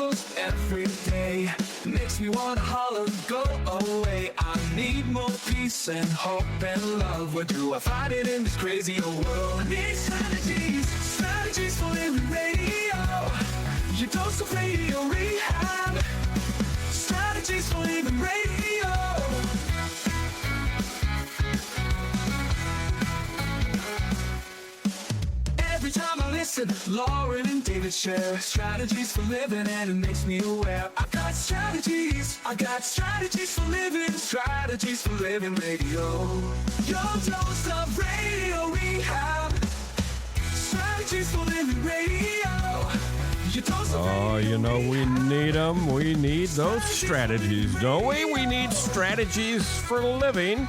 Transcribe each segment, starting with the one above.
almost every day. Makes me wanna holler, go away. I need more peace and hope and love. Where do I find it in this crazy old world? I need strategies, strategies for living radio. Your dose of radio rehab. Strategies for living radio. Every time I listen, Lauren and David share strategies for living, and it makes me aware. I got strategies for living, strategies for living radio. Your dose of radio rehab. Strategies for living radio. Your dose of radio. Oh, you know, we need them. We need those strategies, don't we? We need strategies for living.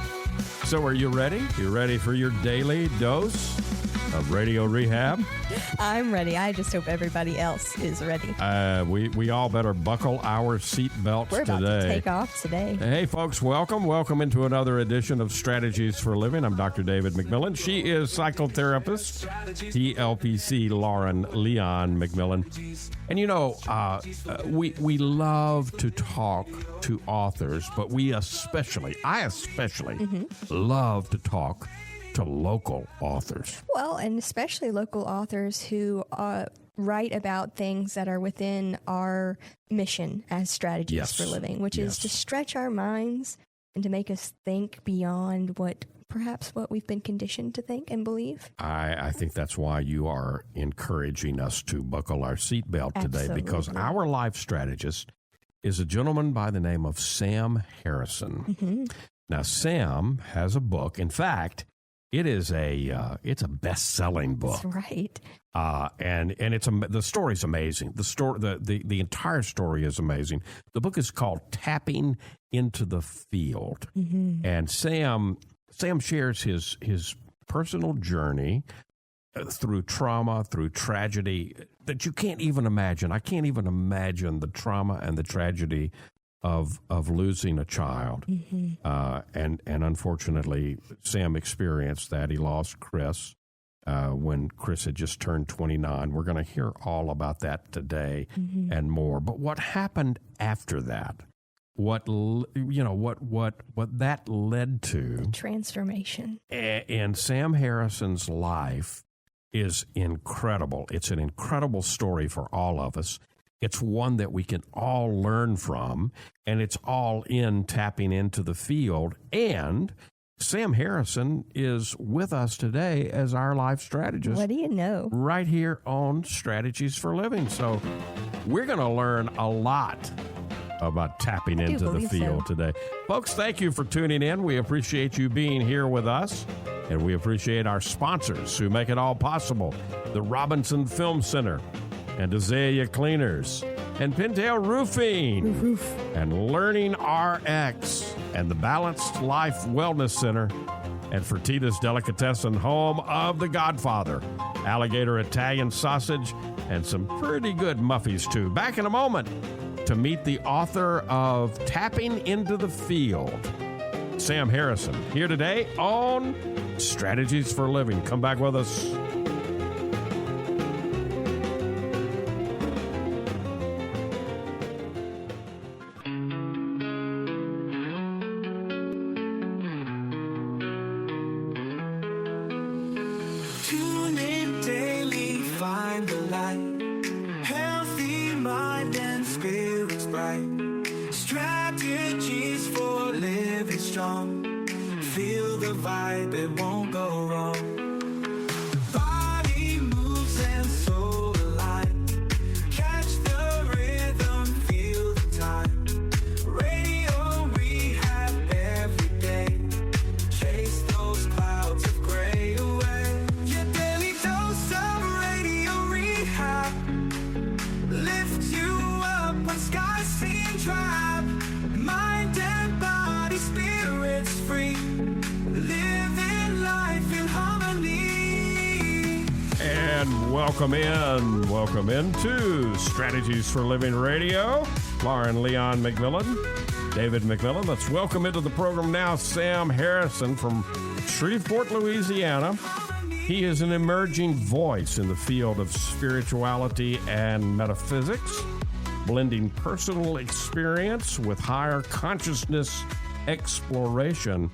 So are you ready? You ready for your daily dose of radio rehab? I'm ready. I just hope everybody else is ready. We all better buckle our seat belts We're today. about to take off today. Hey, folks, welcome. Welcome into another edition of Strategies for Living. I'm Dr. David McMillan. She is psychotherapist, TLPC Lauren Leon McMillan. And, you know, we love to talk to authors, but I especially love to talk to local authors. Well, and especially local authors who write about things that are within our mission as strategies for living, which is to stretch our minds and to make us think beyond what we've been conditioned to think and believe. I think that's why you are encouraging us to buckle our seatbelt today, because our life strategist is a gentleman by the name of Sam Harrison. Now, Sam has a book. In fact, it's a best-selling book. That's right. And the story's amazing. The entire story is amazing. The book is called Tapping into the Field. And Sam shares his personal journey through trauma, through tragedy that you can't even imagine. I can't even imagine the trauma and the tragedy of losing a child. And unfortunately, Sam experienced that. He lost Chris when Chris had just turned 29. We're going to hear all about that today and more. But what happened after that? What that led to? Transformation. And Sam Harrison's life is incredible. It's an incredible story for all of us. It's one that we can all learn from, and it's all in Tapping into the Field. And Sam Harrison is with us today as our life strategist. What do you know? Right here on Strategies for Living. So we're going to learn a lot about tapping into the field today. Folks, thank you for tuning in. We appreciate you being here with us, and we appreciate our sponsors who make it all possible. The Robinson Film Center, and Azalea Cleaners, and Pintail Roofing, and Learning RX, and the Balanced Life Wellness Center, and Fertitta's Delicatessen, home of The Godfather, alligator Italian sausage, and some pretty good muffies, too. Back in a moment to meet the author of Tapping into the Field, Sam Harrison, here today on Strategies for Living. Come back with us. Feel the vibe, it won't go wrong. Body moves and soul alive. Catch the rhythm, feel the time. Radio rehab every day. Chase those clouds of gray away. Your daily dose of radio rehab. Lift you up when skies seem dry. Mind and body, spirits free. Living life in harmony. And welcome into Strategies for Living Radio. Lauren Leon McMillan, David McMillan. Let's welcome into the program now Sam Harrison from Shreveport, Louisiana. He is an emerging voice in the field of spirituality and metaphysics. blending personal experience with higher consciousness exploration.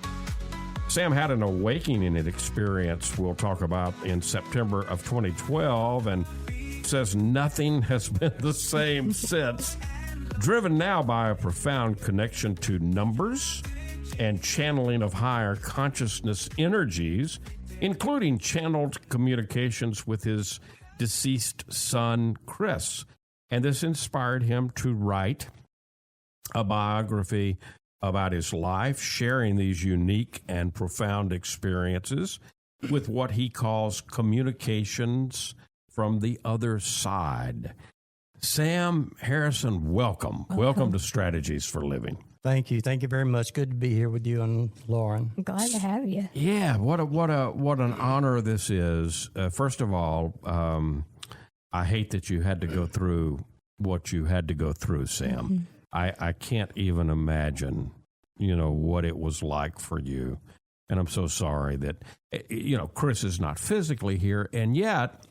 Sam had an awakening experience we'll talk about in September of 2012 and says nothing has been the same since. Driven now by a profound connection to numbers and channeling of higher consciousness energies, including channeled communications with his deceased son, Chris. And this inspired him to write a biography about his life, sharing these unique and profound experiences with what he calls communications from the other side. Sam Harrison, welcome. Welcome to Strategies for Living. Thank you. Thank you very much. Good to be here with you and Lauren. I'm glad to have you. Yeah, what an honor this is. First of all, I hate that you had to go through what you had to go through, Sam. Mm-hmm. I can't even imagine, what it was like for you. And I'm so sorry that, Chris is not physically here, and yet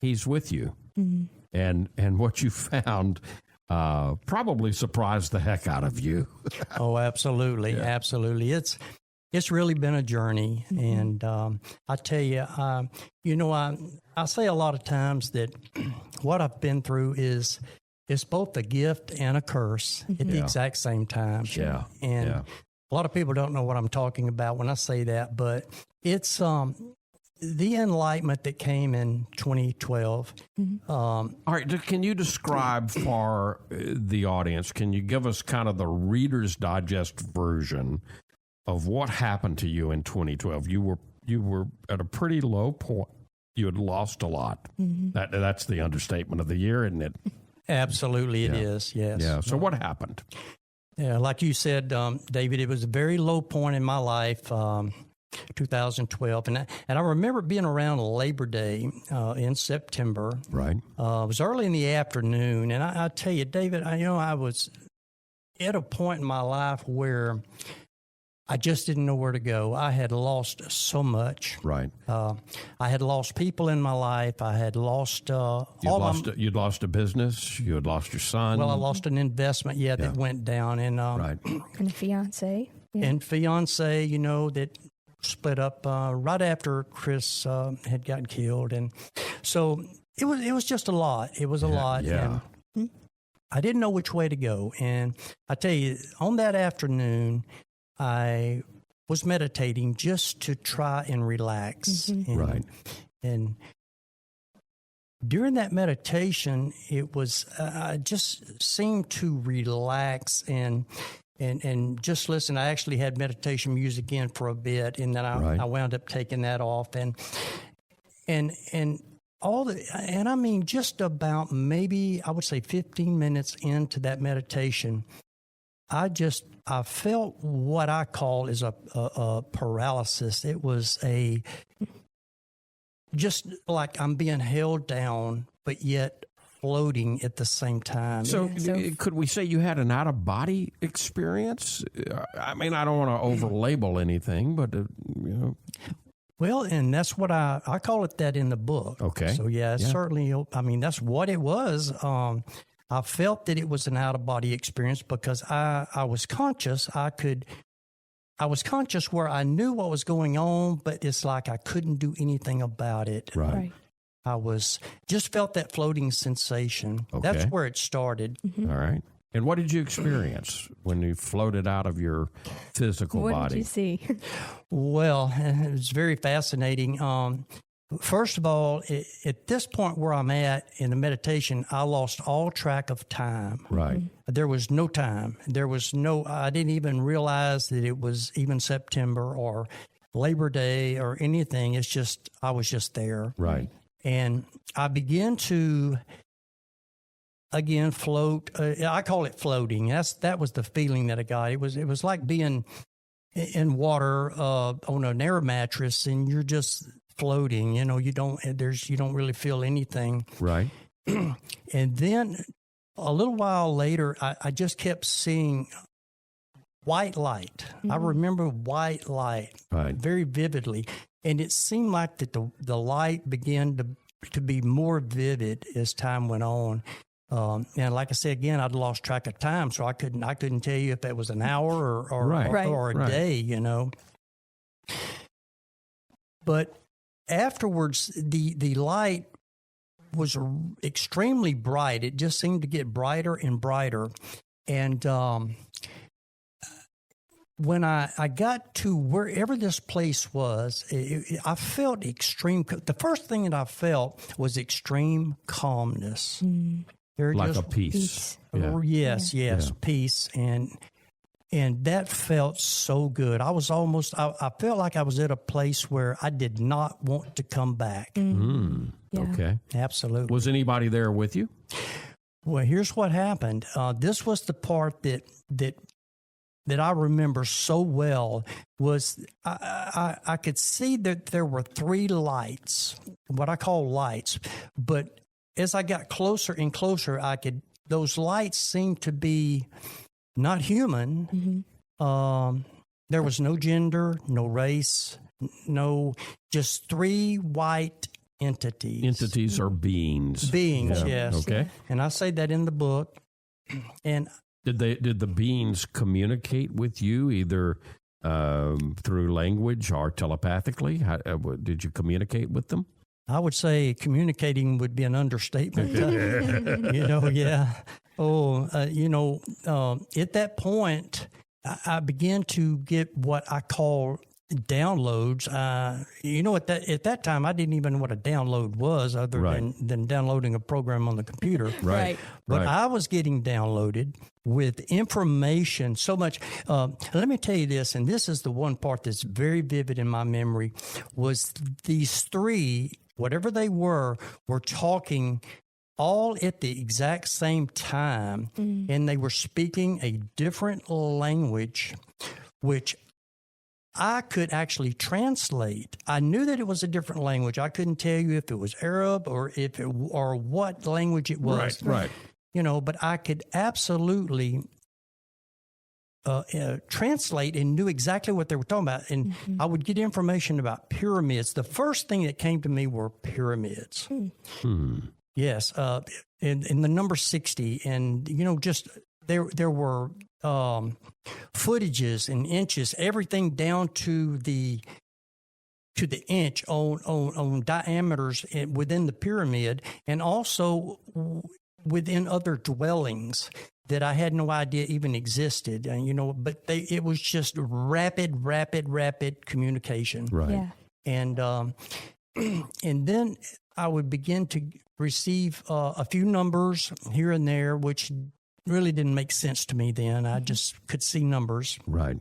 he's with you. Mm-hmm. And what you found probably surprised the heck out of you. Oh, absolutely. Yeah. Absolutely. It's really been a journey. Mm-hmm. And I tell you, I say a lot of times that what I've been through is both a gift and a curse at the exact same time. Yeah. And a lot of people don't know what I'm talking about when I say that, but it's the enlightenment that came in 2012. Mm-hmm. All right. Can you describe for the audience, can you give us kind of the Reader's Digest version of what happened to you in 2012? You were at a pretty low point. You had lost a lot. Mm-hmm. That's the understatement of the year, isn't it? Absolutely, it is. Yes. Yeah. So what happened? Yeah, like you said, David, it was a very low point in my life, 2012, and I remember being around Labor Day in September. Right. It was early in the afternoon, and I tell you, David, I was at a point in my life where I just didn't know where to go. I had lost so much. Right. I had lost people in my life. I had lost You'd lost a business. You had lost your son. Well, I lost an investment. That went down, and right. And a fiance. Yeah. And fiance, that split up right after Chris had gotten killed, and so it was just a lot. It was a lot. Yeah. And I didn't know which way to go, and I tell you, on that afternoon, I was meditating just to try and relax. Mm-hmm. Right. And during that meditation, it was, I just seemed to relax and just listen. I actually had meditation music in for a bit, and then I wound up taking that off. And I mean, just about maybe, I would say 15 minutes into that meditation, I felt what I call is a paralysis. It was just like I'm being held down, but yet floating at the same time. So could we say you had an out-of-body experience? I mean, I don't want to over-label anything, but, Well, and that's what I call it that in the book. Okay. So, certainly, I mean, that's what it was. I felt that it was an out-of-body experience because I was conscious. I was conscious where I knew what was going on, but it's like I couldn't do anything about it. Right. I just felt that floating sensation. Okay. That's where it started. Mm-hmm. All right. And what did you experience when you floated out of your physical body? What did you see? Well, it was very fascinating. First of all, at this point where I'm at in the meditation, I lost all track of time. Right. There was no time. I didn't even realize that it was even September or Labor Day or anything. It's just, I was just there. Right. And I began to, again, float. I call it floating. That was the feeling that I got. It was like being in water on an air mattress, and you're just floating. You don't really feel anything. Right. And then a little while later, I just kept seeing white light. Mm-hmm. I remember white light very vividly. And it seemed like that the light began to be more vivid as time went on. And like I said, again, I'd lost track of time, so I couldn't tell you if it was an hour or a day, you know. But afterwards, the light was extremely bright. It just seemed to get brighter and brighter. And when I got to wherever this place was, I felt extreme. The first thing that I felt was extreme calmness. Like a peace. Yeah. Yes, peace. And that felt so good. I felt like I was at a place where I did not want to come back. Okay. Absolutely. Was anybody there with you? Well, here's what happened. This was the part that I remember so well. Was I could see that there were 3 lights, what I call lights, but as I got closer and closer, those lights seemed to be not human. There was no gender, no race, just 3 white entities. Entities or beings? Beings, yes. Okay. And I say that in the book. And did the beings communicate with you either through language or telepathically? Did you communicate with them? I would say communicating would be an understatement. Yeah. At that point, I began to get what I call downloads. At that time, I didn't even know what a download was, other than downloading a program on the computer. Right. But I was getting downloaded with information so much. Let me tell you this, and this is the one part that's very vivid in my memory, was these 3, whatever they were talking all at the exact same time, and they were speaking a different language, which I could actually translate. I knew that it was a different language. I couldn't tell you if it was Arab or what language it was. Right. But I could absolutely translate and knew exactly what they were talking about. And I would get information about pyramids. The first thing that came to me were pyramids. Yes, in the number 60, and just there were footages and inches, everything down to the inch on diameters within the pyramid, and also within other dwellings that I had no idea even existed. But it was just rapid communication. Right. Yeah. And then I would begin to receive a few numbers here and there, which really didn't make sense to me then. I just could see numbers. Right.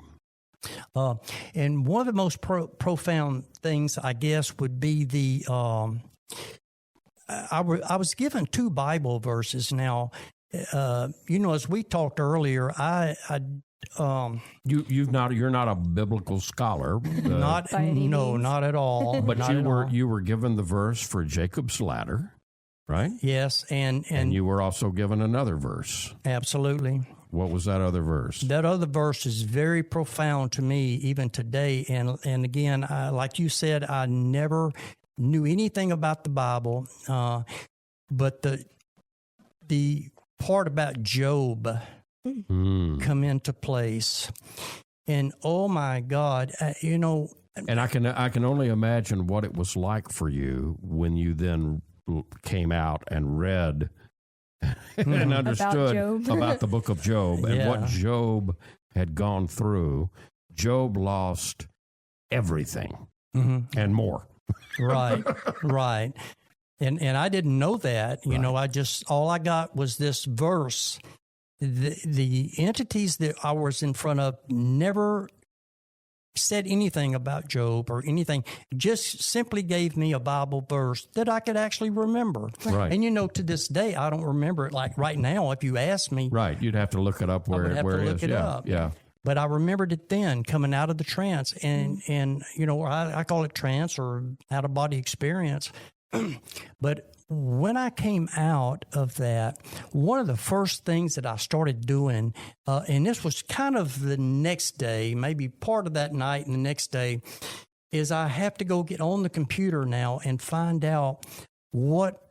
And one of the most profound things, I guess, would be I was given 2 Bible verses. Now, as we talked earlier, you're not a biblical scholar. Not at all. But you were given the verse for Jacob's ladder, right? Yes, and you were also given another verse. Absolutely. What was that other verse? That other verse is very profound to me even today. And again, like you said, I never knew anything about the Bible, but the part about Job come into place, and oh my God, And I can only imagine what it was like for you when you then came out and read and understood about the book of Job and what Job had gone through. Job lost everything and more. Right. And I didn't know that. All I got was this verse. The entities that I was in front of never said anything about Job or anything, just simply gave me a Bible verse that I could actually remember. Right. And to this day, I don't remember it. Like right now, if you ask me. Right. You'd have to look it up where it is. Yeah. But I remembered it then coming out of the trance, and I call it trance or out of body experience. But when I came out of that, one of the first things that I started doing, and this was kind of the next day, maybe part of that night and the next day, is I have to go get on the computer now and find out what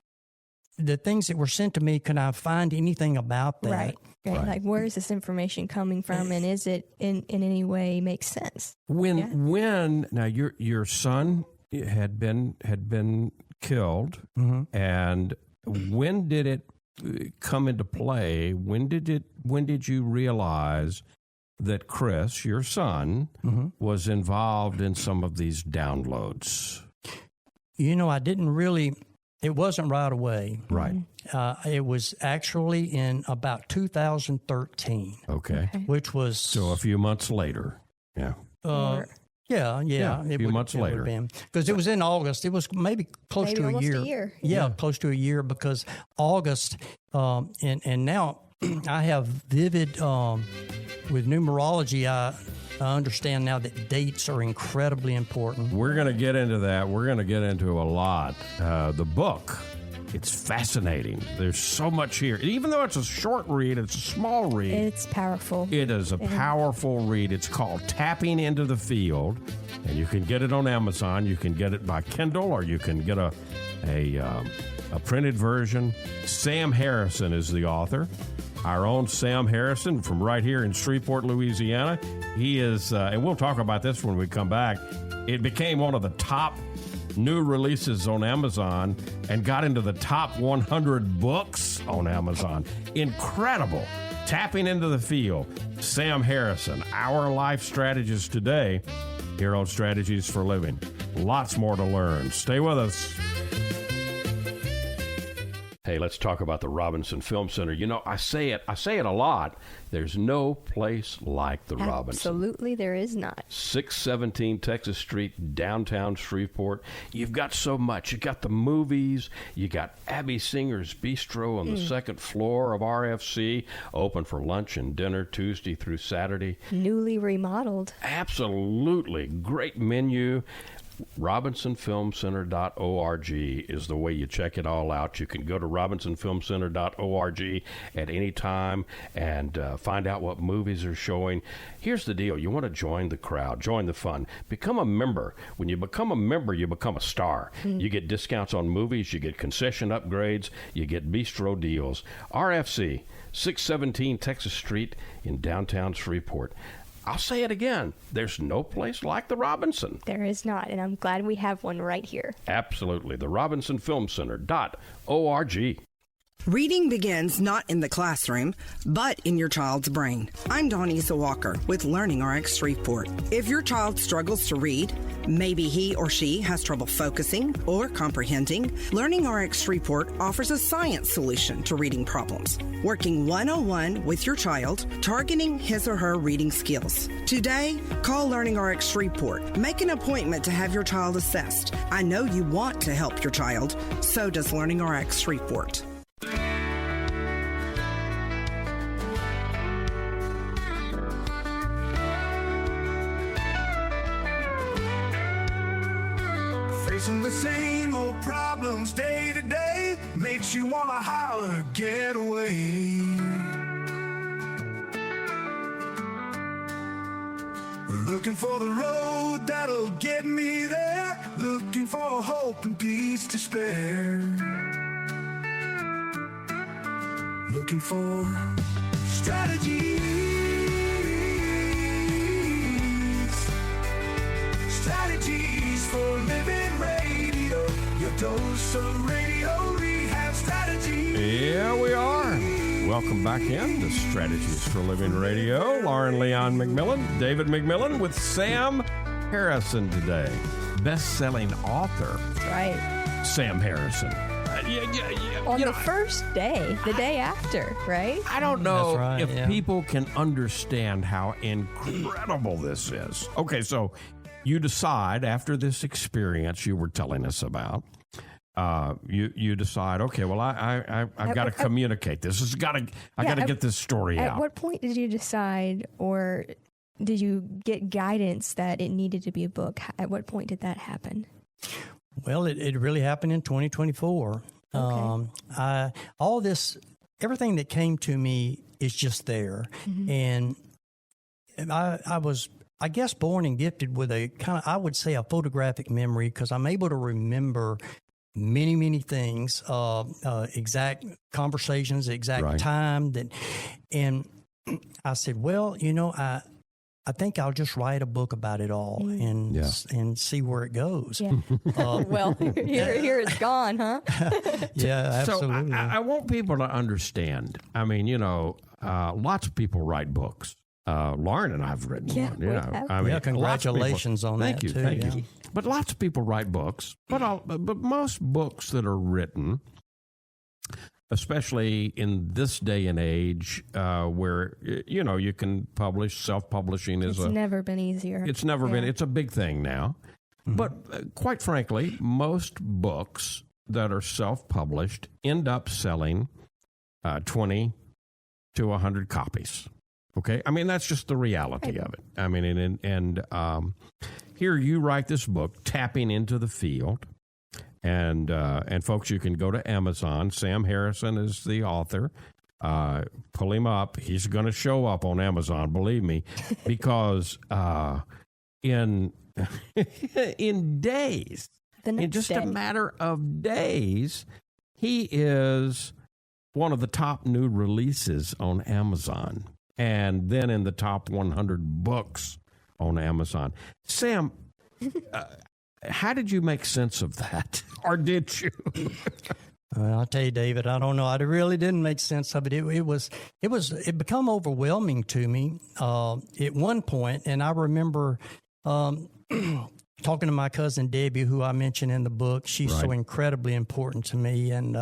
the things that were sent to me, can I find anything about that? Right. Like, where is this information coming from, and is it in any way makes sense? When now your son had been killed, and when did it come into play? When did you realize that Chris, your son, was involved in some of these downloads? I didn't really. It wasn't right away. Right. It was actually in about 2013. Okay. Which was... So a few months later. Yeah. Yeah. A few months later. Because it was in August. It was maybe close to a year. Yeah, close to a year, because August, and now I have vivid, with numerology, I understand now that dates are incredibly important. We're going to get into that. We're going to get into a lot. The book, it's fascinating. There's so much here. Even though it's a short read, it's a small read. It's powerful. It is a powerful read. It's called Tapping into the Field, and you can get it on Amazon. You can get it by Kindle, or you can get a printed version. Sam Harrison is the author. Our own Sam Harrison from right here in Shreveport, Louisiana. He is, and we'll talk about this when we come back. It became one of the top new releases on Amazon and got into the top 100 books on Amazon. Incredible. Tapping into the Field. Sam Harrison, our life strategist today here on Strategies for Living. Lots more to learn. Stay with us. Hey, let's talk about the Robinson Film Center. I say it a lot. There's no place like the Robinson. Absolutely, there is not. 617 Texas Street, downtown Shreveport. You've got so much. You got the movies. You got Abby Singer's Bistro on the second floor of RFC, open for lunch and dinner Tuesday through Saturday. Newly remodeled. Absolutely. Great menu. RobinsonFilmCenter.org is the way you check it all out. You can go to RobinsonFilmCenter.org at any time and find out what movies are showing. Here's the deal. You want to join the crowd, join the fun, become a member. When you become a member, you become a star. You get discounts on movies, you get concession upgrades, you get bistro deals. RFC, 617 Texas Street in downtown Shreveport. I'll say it again. There's no place like the Robinson. There is not, and I'm glad we have one right here. Absolutely. The RobinsonFilmCenter.org. Reading begins not in the classroom, but in your child's brain. I'm Donisa Walker with Learning RX Shreveport. If your child struggles to read, maybe he or she has trouble focusing or comprehending, Learning RX Shreveport offers a science solution to reading problems, working one-on-one with your child, targeting his or her reading skills. Today, call Learning RX Shreveport. Make an appointment to have your child assessed. I know you want to help your child, so does Learning RX Shreveport. Facing the same old problems day to day makes you wanna holler, get away. Looking for the road that'll get me there, looking for hope and peace to spare. Looking for strategies. Strategies for living radio. Your dose of radio rehab strategies. Yeah, we are. Welcome back in to Strategies for Living Radio. Lauren Leon McMillan, David McMillan with Sam Harrison today. Best-selling author. That's right. Sam Harrison. On the first day, the day after, right? I don't know right, if people can understand how incredible this is. Okay, so you decide after this experience you were telling us about, you decide, okay, well, I've got to communicate this. I got to get this story out. At what point did you decide, or did you get guidance that it needed to be a book? At what point did that happen? Well, it really happened in 2024. Okay. All this, everything that came to me is just there. And I was, I guess, born and gifted with a kind of, I would say, a photographic memory, because I'm able to remember many, many things, exact conversations, exact time and I said, well, I think I'll just write a book about it all and see where it goes. Yeah. Well, here it's gone, huh? Yeah, absolutely. So I want people to understand. I mean, lots of people write books. Lauren and I have written one. I mean, congratulations on that. Thank you. But lots of people write books. But most books that are written, especially in this day and age, where you can publish. Self-publishing is never been easier. It's never been. It's a big thing now. Mm-hmm. But quite frankly, most books that are self-published end up selling 20 to 100 copies. Okay, I mean that's just the reality of it. I mean, and here you write this book, Tapping into the Field. And folks, you can go to Amazon. Sam Harrison is the author. Pull him up. He's going to show up on Amazon, believe me, because in days, in just a matter of days, he is one of the top new releases on Amazon, and then in the top 100 books on Amazon. Sam. How did you make sense of that? Or did you? I'll tell you, David, I don't know. I really didn't make sense of it. It become overwhelming to me at one point. And I remember talking to my cousin Debbie, who I mentioned in the book. She's so incredibly important to me. And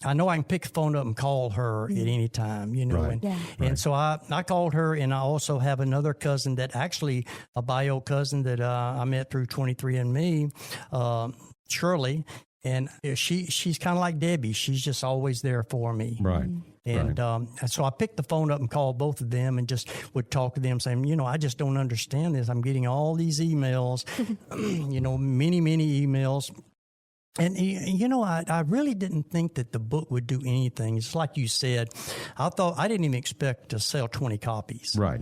I know I can pick the phone up and call her at any time, And so I called her, and I also have another cousin that actually, a bio cousin that I met through 23andMe, Shirley, and she's kind of like Debbie. She's just always there for me. Right. And so I picked the phone up and called both of them and just would talk to them saying, I just don't understand this. I'm getting all these emails, many, many emails. And, I really didn't think that the book would do anything. It's like you said, I didn't even expect to sell 20 copies. Right.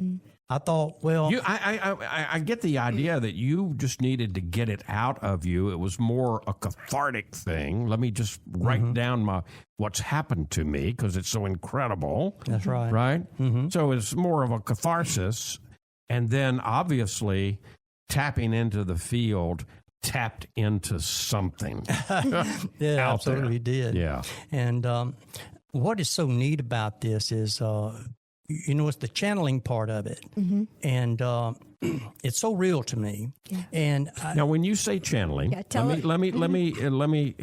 I thought, well... I get the idea that you just needed to get it out of you. It was more a cathartic thing. Let me just write down what's happened to me because it's so incredible. That's right. Right? Mm-hmm. So it's more of a catharsis. And then, obviously, tapping into the field... tapped into something. Yeah, absolutely did. Yeah. And what is so neat about this is, it's the channeling part of it. Mm-hmm. And it's so real to me. Yeah. And now, when you say channeling, let me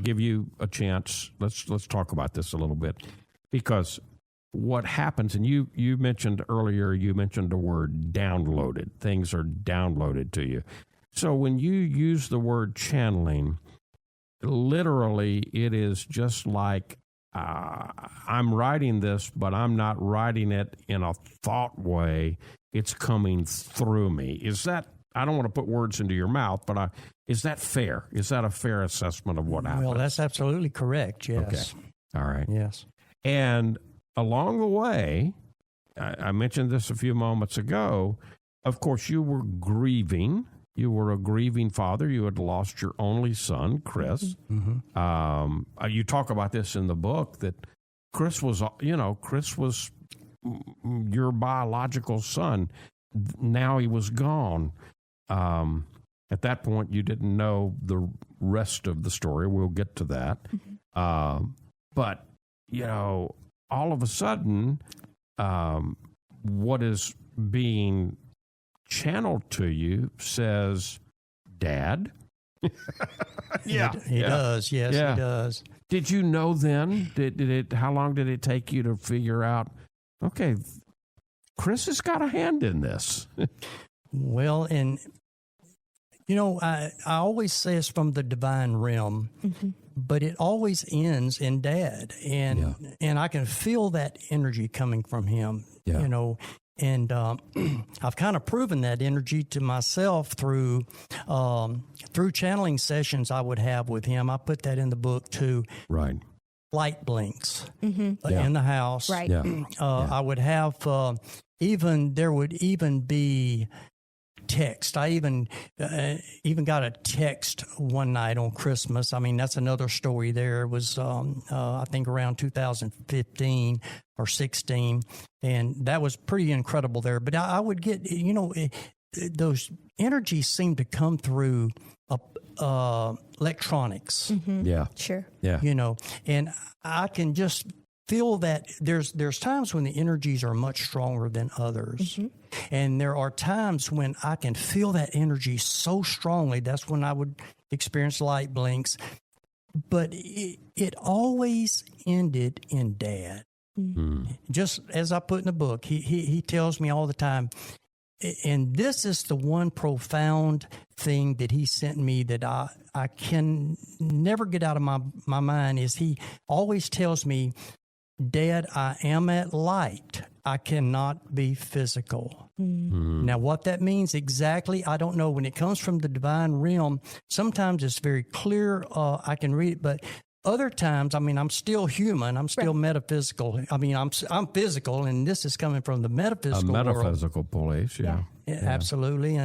give you a chance. Let's talk about this a little bit, because what happens, and you mentioned earlier, the word downloaded. Things are downloaded to you. So when you use the word channeling, literally it is just like I'm writing this, but I'm not writing it in a thought way. It's coming through me. Is that, I don't want to put words into your mouth, but is that fair? Is that a fair assessment of what happened? Well, that's absolutely correct, yes. Okay. All right. Yes. And along the way, I mentioned this a few moments ago, of course, you were grieving. You were a grieving father. You had lost your only son, Chris. Mm-hmm. You talk about this in the book, that Chris was your biological son. Now he was gone. At that point, you didn't know the rest of the story. We'll get to that. Mm-hmm. But, all of a sudden, what is being channeled to you says, Dad? Yeah. He does. Yes, yeah. He does. Did you know then? How long did it take you to figure out, okay, Chris has got a hand in this? Well, and, I always say it's from the divine realm, mm-hmm. but it always ends in Dad. And I can feel that energy coming from him, And I've kind of proven that energy to myself through channeling sessions I would have with him. I put that in the book too. Right. Light blinks in the house. Right. I would have there would even be text. I even got a text one night on Christmas. I mean, that's another story there. It was, I think, around 2015 or 16, and that was pretty incredible there. But I would get, those energies seem to come through electronics. Mm-hmm. Yeah. Sure. Yeah. And I can just feel that there's times when the energies are much stronger than others. Mm-hmm. And there are times when I can feel that energy so strongly. That's when I would experience light blinks. But it always ended in Dad. Mm-hmm. Just as I put in the book, he tells me all the time, and this is the one profound thing that he sent me that I can never get out of my mind, is he always tells me, Dad, I am at light. I cannot be physical. Mm-hmm. Now, what that means exactly, I don't know. When it comes from the divine realm, sometimes it's very clear. I can read it, but other times, I mean, I'm still human. I'm still metaphysical. I mean, I'm physical, and this is coming from the metaphysical world. A metaphysical place, yeah. Absolutely.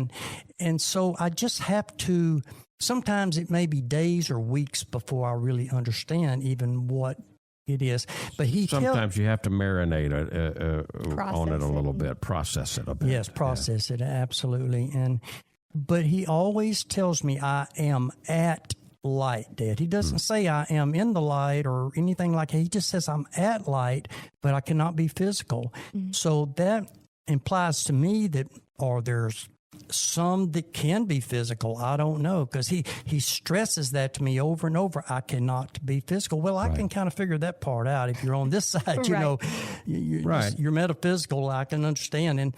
And so I just have to, sometimes it may be days or weeks before I really understand even what it is. But sometimes you have to marinate on it a little bit, process it a bit. Yes, process it, absolutely. But he always tells me I am at light, Dad. He doesn't say I am in the light or anything like that. He just says I'm at light, but I cannot be physical. Mm-hmm. So that implies to me that, or there's some that can be physical. I don't know, because he stresses that to me over and over. I cannot be physical. Well, I can kind of figure that part out. If you're on this side, you're metaphysical. I can understand.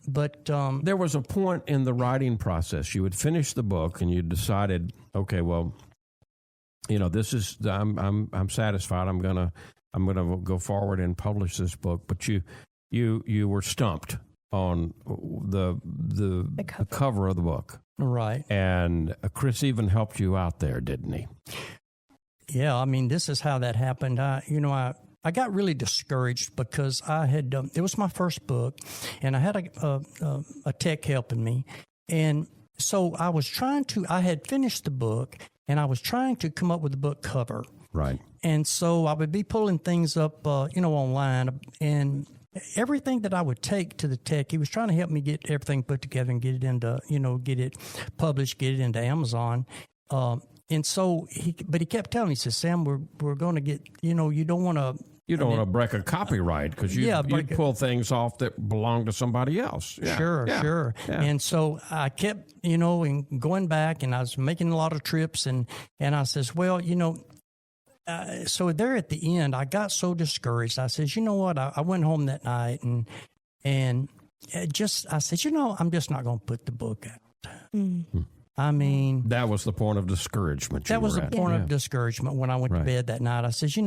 But there was a point in the writing process. You would finish the book and you decided, okay, well, this is I'm satisfied. I'm gonna go forward and publish this book. But you were stumped on the cover of the book. Right. And Chris even helped you out there, didn't he? Yeah, I mean, this is how that happened. I got really discouraged because I had, it was my first book, and I had a tech helping me. And so I had finished the book, and I was trying to come up with a book cover. Right. And so I would be pulling things up, online, and everything that I would take to the tech, he was trying to help me get everything put together and get it into, get it published, get it into Amazon. And so he kept telling me, he says, Sam, we're going to get, you don't want to. You don't want to break a copyright because you pull things off that belong to somebody else. Yeah. Sure. Yeah. And so I kept, and going back, and I was making a lot of trips, and I says, well, so there at the end, I got so discouraged. I says, you know what? I went home that night and I said, I'm just not going to put the book out. Mm-hmm. I mean, that was the point of discouragement. That was the point of discouragement when I went to bed that night. I says,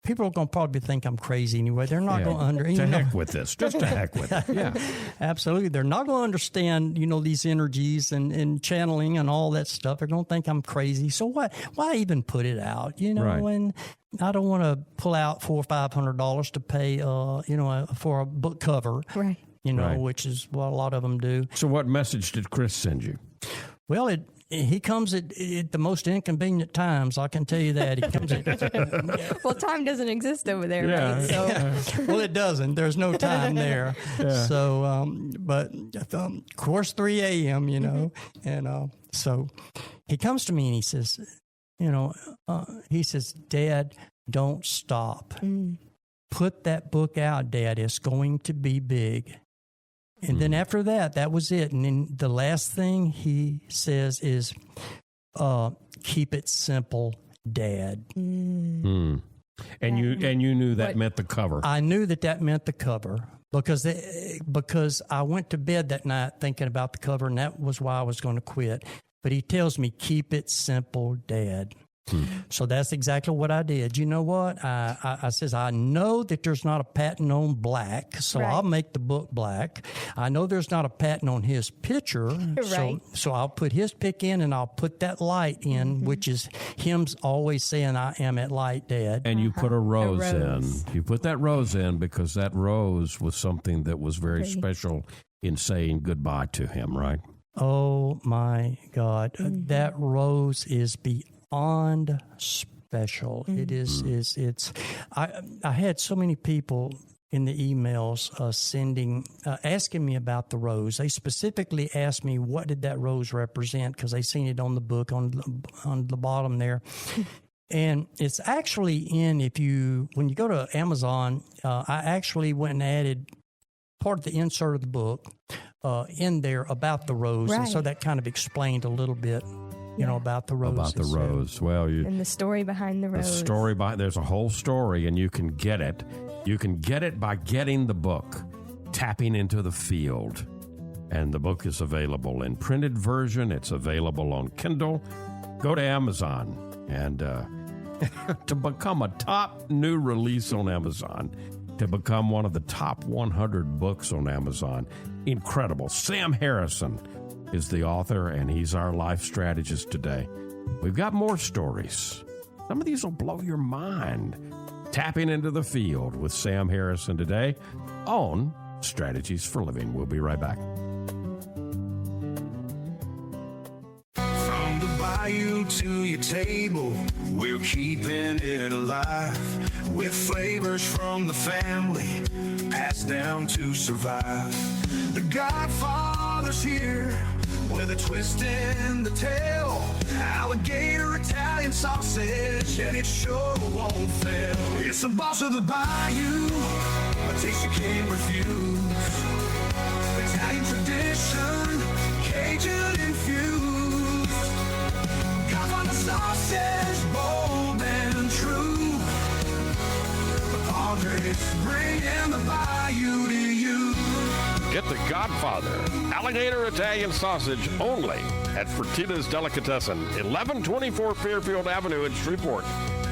people are going to probably think I'm crazy anyway. They're not going to To heck with this. Just to heck with it. Yeah. Absolutely. They're not going to understand, these energies and channeling and all that stuff. They're going to think I'm crazy. So why even put it out? And I don't want to pull out $400 or $500 to pay, for a book cover. Right. Which is what a lot of them do. So what message did Chris send you? Well, he comes at the most inconvenient times. I can tell you that. He comes at well, time doesn't exist over there, right? So. Well, it doesn't. There's no time there. Yeah. So, but of course, 3 a.m., and so he comes to me and he says, Dad, don't stop. Mm. Put that book out, Dad. It's going to be big. And then after that was it. And then the last thing he says is, keep it simple, Dad. Mm. And you knew that meant the cover. I knew that meant the cover because I went to bed that night thinking about the cover, and that was why I was going to quit. But he tells me, keep it simple, Dad. So that's exactly what I did. You know what? I says, I know that there's not a patent on black, so I'll make the book black. I know there's not a patent on his picture, so I'll put his pick in and I'll put that light in, which is him always saying, I am at light, Dad. And you put a rose in. You put that rose in because that rose was something that was very special in saying goodbye to him, right? Oh my God, that rose is beyond special. It is. It's. I had so many people in the emails asking me about the rose. They specifically asked me what did that rose represent because they seen it on the book on the bottom there. And it's actually when you go to Amazon, I actually went and added part of the insert of the book in there about the rose. Right. And so that kind of explained a little bit, about the rose. About the rose. Well, and the story behind the rose. There's a whole story, and you can get it. You can get it by getting the book, Tapping into the Field. And the book is available in printed version. It's available on Kindle. Go to Amazon and to become a top new release on Amazon, to become one of the top 100 books on Amazon. Incredible. Sam Harrison is the author, and he's our life strategist today. We've got more stories. Some of these will blow your mind. Tapping into the Field with Sam Harrison today on Strategies for Living. We'll be right back. From the bayou to your table, we're keeping it alive with flavors from the family passed down to survive. The Godfather's here with a twist in the tail. Alligator Italian sausage, and it sure won't fail. It's the boss of the bayou, a taste you can't refuse. Italian tradition, Cajun infused. Godfather sausage, bold and true. The Padres bringing the bayou to you. Get the Godfather Alligator Italian Sausage only at Fertitta's Delicatessen, 1124 Fairfield Avenue in Shreveport.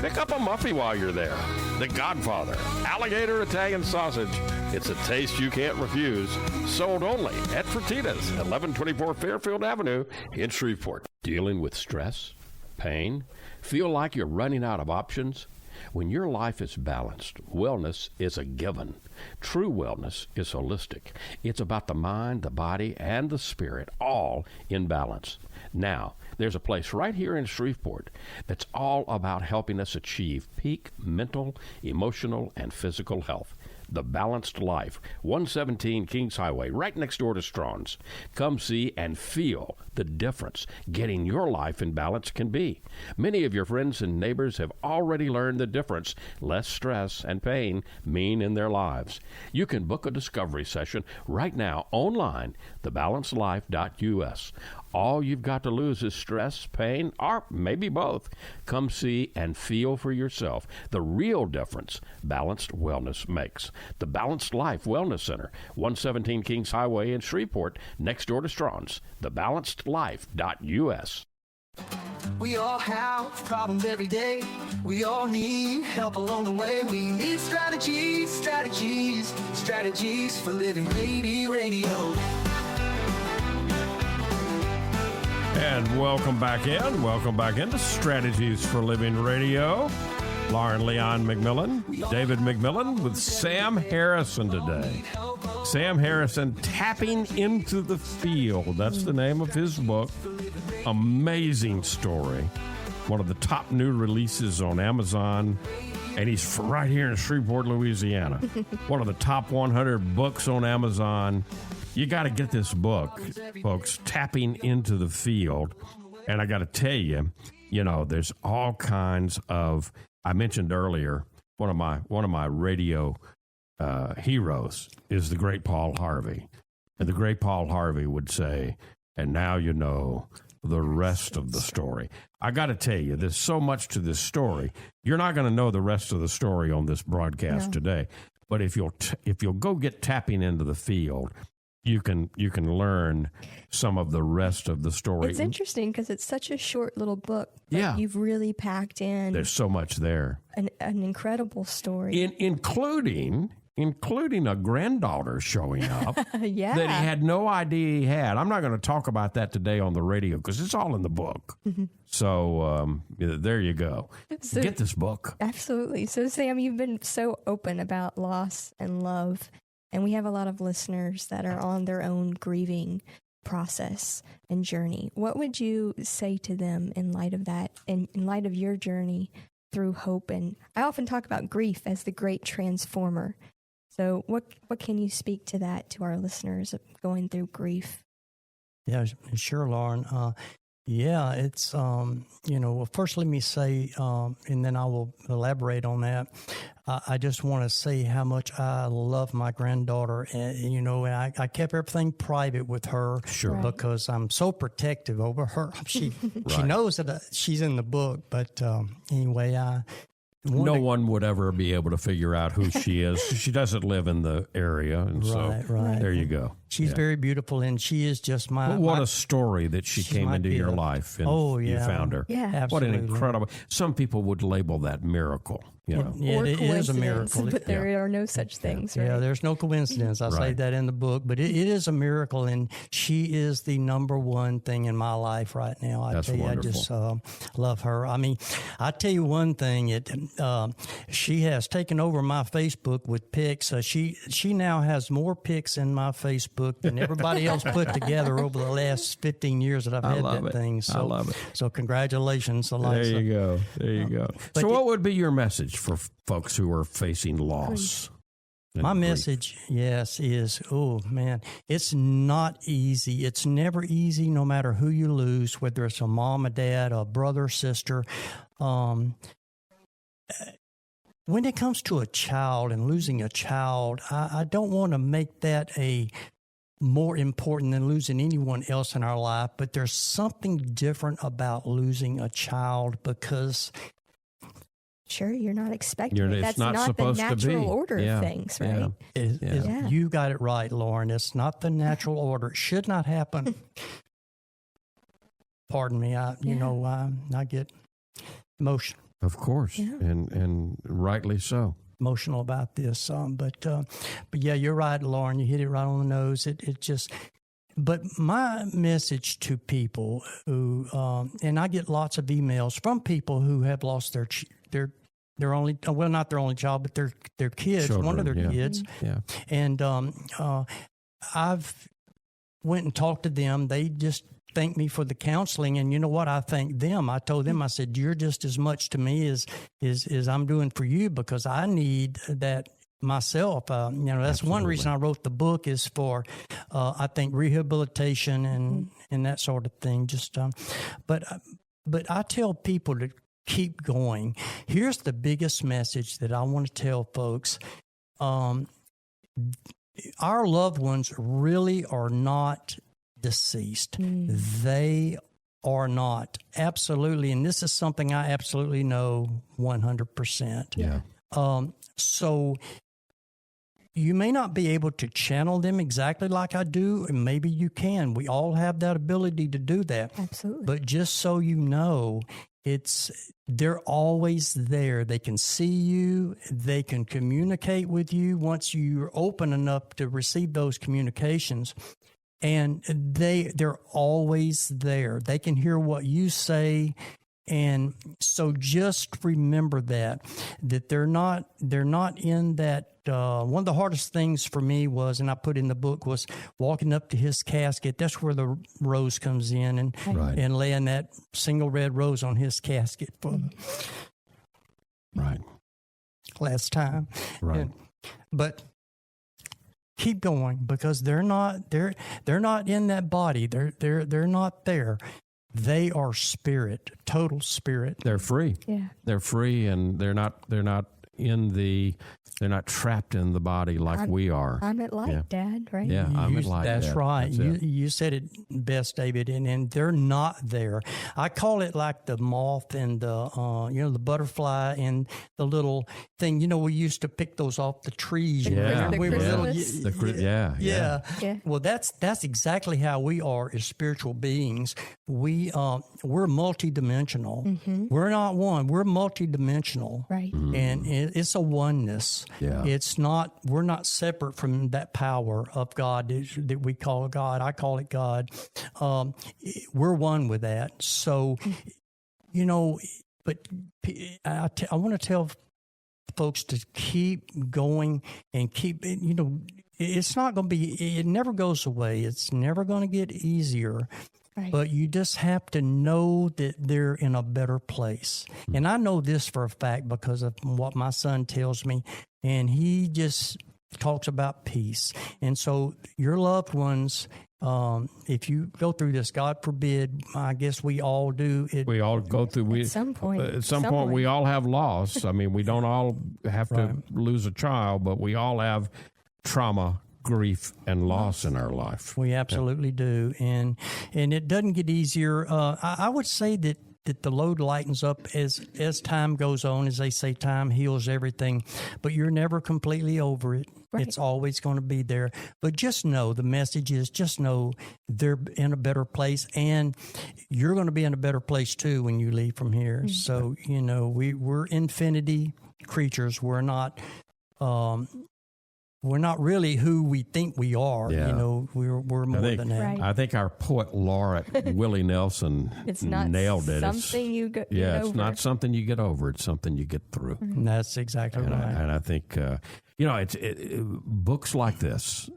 Pick up a muffy while you're there. The Godfather Alligator Italian Sausage. It's a taste you can't refuse. Sold only at Fertitta's, 1124 Fairfield Avenue in Shreveport. Dealing with stress, pain, feel like you're running out of options? When your life is balanced, wellness is a given. True wellness is holistic. It's about the mind, the body, and the spirit, all in balance. Now, there's a place right here in Shreveport that's all about helping us achieve peak mental, emotional, and physical health. The Balanced Life, 117 Kings Highway, right next door to Strawn's. Come see and feel the difference getting your life in balance can be. Many of your friends and neighbors have already learned the difference less stress and pain mean in their lives. You can book a discovery session right now online, thebalancedlife.us. All you've got to lose is stress, pain, or maybe both. Come see and feel for yourself the real difference balanced wellness makes. The Balanced Life Wellness Center, 117 Kings Highway in Shreveport, next door to Strawn's. Thebalancedlife.us. We all have problems every day. We all need help along the way. We need strategies for living. Radio. And welcome back into Strategies for Living Radio. Lauren Leon McMillan, David McMillan with Sam Harrison today. Sam Harrison, Tapping into the Field. That's the name of his book. Amazing story. One of the top new releases on Amazon. And he's from right here in Shreveport, Louisiana. One of the top 100 books on Amazon. You got to get this book, folks, Tapping into the Field. And I got to tell you, there's all kinds of, I mentioned earlier, one of my radio heroes is the great Paul Harvey. And the great Paul Harvey would say, and now you know the rest of the story. I got to tell you, there's so much to this story. You're not going to know the rest of the story on this broadcast today. But if you'll go get Tapping into the Field, you can learn some of the rest of the story. It's interesting because it's such a short little book. Yeah. You've really packed in. There's so much there. An incredible story. Including a granddaughter showing up that he had no idea he had. I'm not going to talk about that today on the radio because it's all in the book. Mm-hmm. So there you go. So, get this book. Absolutely. So, Sam, you've been so open about loss and love And we have a lot of listeners that are on their own grieving process and journey. What would you say to them in light of that, in light of your journey through hope? And I often talk about grief as the great transformer. So what can you speak to that, to our listeners going through grief? Yeah, sure, Lauren. Yeah, it's, well, first let me say, and then I will elaborate on that. I just want to say how much I love my granddaughter. And, I kept everything private with her. Sure. Right. Because I'm so protective over her. She Right. knows that she's in the book. But anyway, no one would ever be able to figure out who she is. She doesn't live in the area, and Right. there you go. She's very beautiful, and she is just my... But what a story that she she's came my into your kid. life, and Oh, you yeah. found her. Yeah. What Absolutely. an incredible... Some people would label that miracle, Yeah, Or it is a coincidence, miracle. but there are no such things, right? Yeah, there's no coincidence. I say Right. that in the book, but it is a miracle, and she is the number one thing in my life right now. I That's tell you, wonderful. I just love her. I mean, I tell you one thing: she has taken over my Facebook with pics. She now has more pics in my Facebook than everybody else put together over the last 15 years that I've I had love that it. thing. So, I love it. So congratulations, There Eliza. you go. There you go. but So the- what would be your message for folks who are facing loss? and My grief? message, yes, is, oh, man, it's not easy. It's never easy, no matter who you lose, whether it's a mom, a dad, a brother, sister. When it comes to a child and losing a child, I don't want to make that a more important than losing anyone else in our life, but there's something different about losing a child because Sure, you're not expecting It's it. That's not not the supposed to natural be. order Yeah. of things, Yeah. right? Yeah. you got it right, Lauren. It's not the natural order. It should not happen. Pardon me. I get emotional. Of course, Yeah. and rightly so. Emotional about this, but yeah, you're right, Lauren. You hit it right on the nose. It just. But my message to people who, and I get lots of emails from people who have lost their only, well, not their only child, but their kids, one of their Children, yeah. kids, Yeah. and I've went and talked to them. They just thanked me for the counseling, and you know what? I thanked them. I told them, I said, "You're just as much to me as I'm doing for you, because I need that myself." That's Absolutely. one reason I wrote the book, is for I think rehabilitation and that sort of thing. Just but I tell people to keep going. Here's the biggest message that I want to tell folks. Our loved ones really are not deceased. They are not. Absolutely. And this is something I absolutely know 100%. Yeah. So you may not be able to channel them exactly like I do, and maybe you can. We all have that ability to do that. Absolutely. But just so you know, they're always there. They can see you. They can communicate with you once you're open enough to receive those communications. And they're always there. They can hear what you say. And so just remember that they're not in that. One of the hardest things for me was, and I put in the book, was walking up to his casket. That's where the rose comes in, and Right. and laying that single red rose on his casket for the Right. last time. Right. But keep going, because they're not in that body. They're not there. They are spirit, total spirit. They're free. Yeah. They're free, and they're not trapped in the body like we are. I'm at light, Yeah. Dad, right? Yeah, I'm in light. That's Dad. right. That's it. You said it best, David. And they're not there. I call it like the moth and the butterfly and the little thing. We used to pick those off the trees. Yeah. The we were little. chrysalis. Yeah. Yeah. Well, that's exactly how we are as spiritual beings. We're multidimensional. Mm-hmm. We're not one. We're multidimensional. Right. And it's a oneness. Yeah. We're not separate from that power of God that we call God. I call it God. We're one with that. So, but I want to tell folks to keep going and keep, it's not going to be, it never goes away. It's never going to get easier. Right. But you just have to know that they're in a better place. And I know this for a fact because of what my son tells me. And he just talks about peace. And so your loved ones, if you go through this, God forbid, I guess we all do. We all go through. At some point. At some point, we all have loss. I mean, we don't all have to lose a child, but we all have trauma, grief, and loss in our life. We absolutely do, and it doesn't get easier. I would say that the load lightens up as time goes on. As they say, time heals everything, but you're never completely over it. Right. It's always going to be there. But just know, the message is just know they're in a better place, and you're going to be in a better place too when you leave from here. Mm-hmm. So, we're infinity creatures. We're not really who we think we are. Yeah. We're more than that. Right. I think our poet laureate, Willie Nelson, it's not nailed it. Something you get it's over. not something you get over. It's something you get through. Mm-hmm. That's exactly right. And I think, books like this,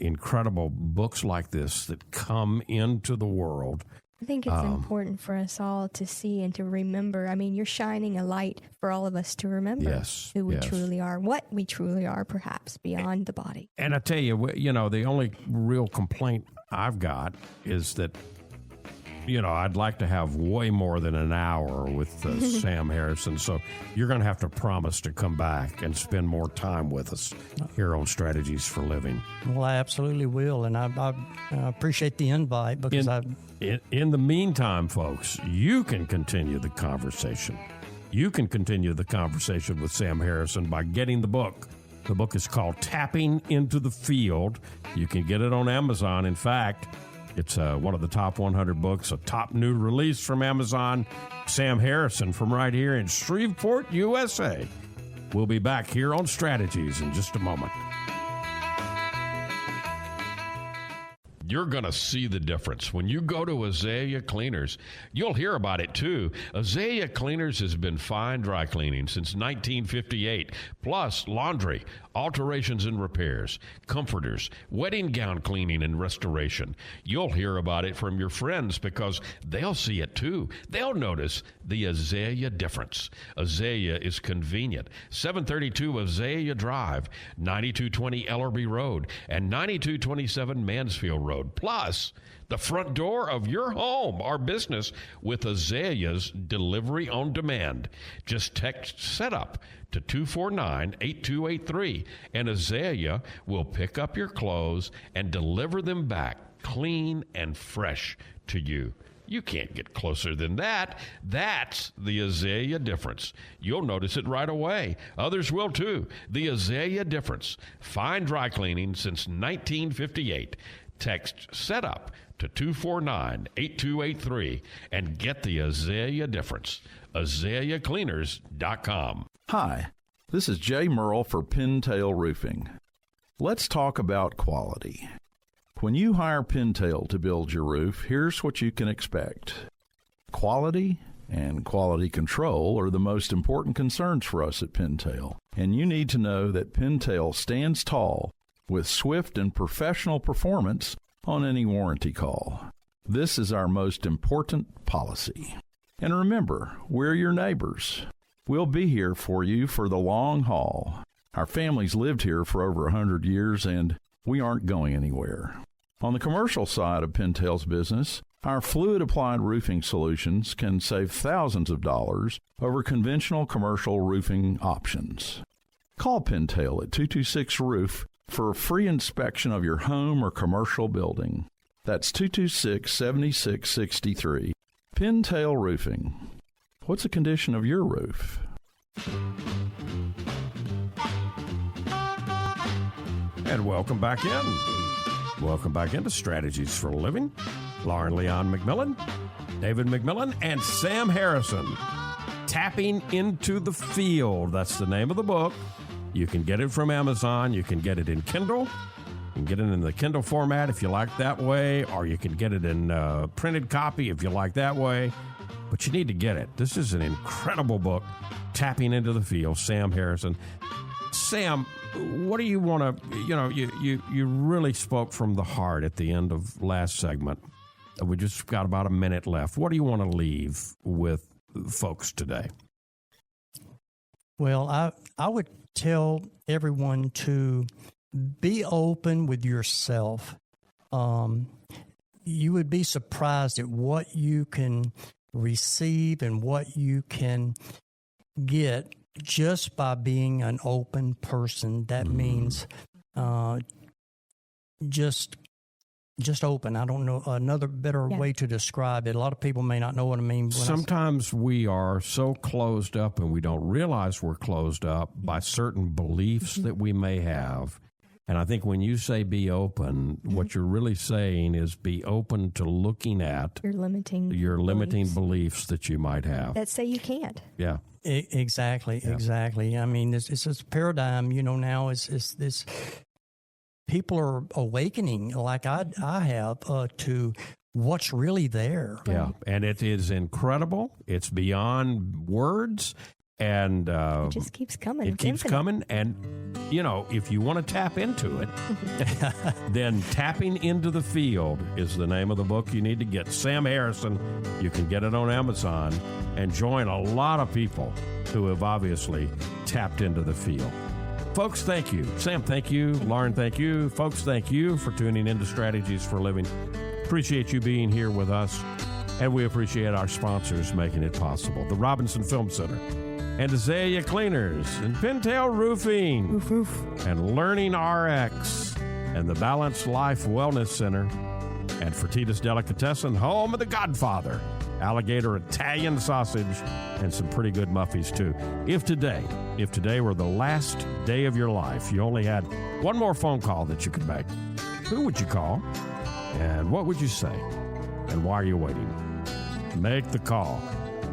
incredible books like this that come into the world. I think it's important for us all to see and to remember. I mean, you're shining a light for all of us to remember who we truly are, what we truly are, perhaps beyond the body. And I tell you, the only real complaint I've got is that, I'd like to have way more than an hour with Sam Harrison. So you're going to have to promise to come back and spend more time with us here on Strategies for Living. Well, I absolutely will. And I appreciate the invite because in the meantime, folks, you can continue the conversation. You can continue the conversation with Sam Harrison by getting the book. The book is called Tapping into the Field. You can get it on Amazon. In fact, it's one of the top 100 books, a top new release from Amazon. Sam Harrison from right here in Shreveport, USA. We'll be back here on Strategies in just a moment. You're going to see the difference. When you go to Azalea Cleaners, you'll hear about it too. Azalea Cleaners has been fine dry cleaning since 1958, plus laundry, alterations and repairs, comforters, wedding gown cleaning and restoration. You'll hear about it from your friends because they'll see it too. They'll notice the Azalea difference. Azalea is convenient. 732 Azalea Drive, 9220 Ellerby Road, and 9227 Mansfield Road. Plus, the front door of your home or business with Azalea's delivery on demand. Just text SETUP to 249-8283, and Azalea will pick up your clothes and deliver them back clean and fresh to you. You can't get closer than that. That's the Azalea difference. You'll notice it right away. Others will too. The Azalea difference. Fine dry cleaning since 1958. Text SETUP to 249-8283 and get the Azalea difference. AzaleaCleaners.com. Hi, this is Jay Merle for Pintail Roofing. Let's talk about quality. When you hire Pintail to build your roof, here's what you can expect. Quality and quality control are the most important concerns for us at Pintail, and you need to know that Pintail stands tall with swift and professional performance on any warranty call. This is our most important policy. And remember, we're your neighbors. We'll be here for you for the long haul. Our family's lived here for over 100 years, and we aren't going anywhere. On the commercial side of Pintail's business, our fluid-applied roofing solutions can save thousands of dollars over conventional commercial roofing options. Call Pintail at 226-ROOF for a free inspection of your home or commercial building. That's 226-7663. Pintail Roofing. What's the condition of your roof? And welcome back in. Welcome back into Strategies for a Living. Lauren Leon McMillan, David McMillan, and Sam Harrison. Tapping into the Field. That's the name of the book. You can get it from Amazon. You can get it in Kindle. You can get it in the Kindle format if you like that way, or you can get it in printed copy if you like that way. But you need to get it. This is an incredible book, Tapping into the Field, Sam Harrison. Sam, what do you want to, you really spoke from the heart at the end of last segment. We just got about a minute left. What do you want to leave with folks today? Well, I would tell everyone to be open with yourself. You would be surprised at what you can receive and what you can get just by being an open person. That means just open. I don't know another better way to describe it. A lot of people may not know what I mean. Sometimes we are so closed up and we don't realize we're closed up by certain beliefs that we may have. And I think when you say be open, what you're really saying is be open to looking at your limiting beliefs that you might have. That say you can't. Yeah. Exactly. I mean, it's a paradigm, now is this. People are awakening, like I have, to what's really there. Yeah, and it is incredible. It's beyond words, and it just keeps coming. It keeps coming, and if you want to tap into it, then Tapping Into the Field is the name of the book you need to get. Sam Harrison, you can get it on Amazon, and join a lot of people who have obviously tapped into the field. Folks, thank you. Sam, thank you. Lauren, thank you. Folks, thank you for tuning into Strategies for Living. Appreciate you being here with us, and we appreciate our sponsors making it possible. The Robinson Film Center, and Azalea Cleaners, and Pintail Roofing, and Learning RX, and the Balanced Life Wellness Center, and Fertitas Delicatessen, home of the Godfather, alligator Italian sausage, and some pretty good muffies too. If today were the last day of your life, you only had one more phone call that you could make, who would you call? And what would you say? And why are you waiting? Make the call.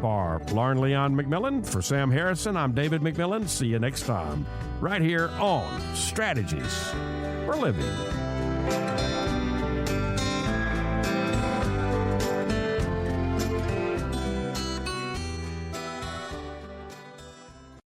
For Lauren Leon McMillan, for Sam Harrison, I'm David McMillan. See you next time, right here on Strategies for Living.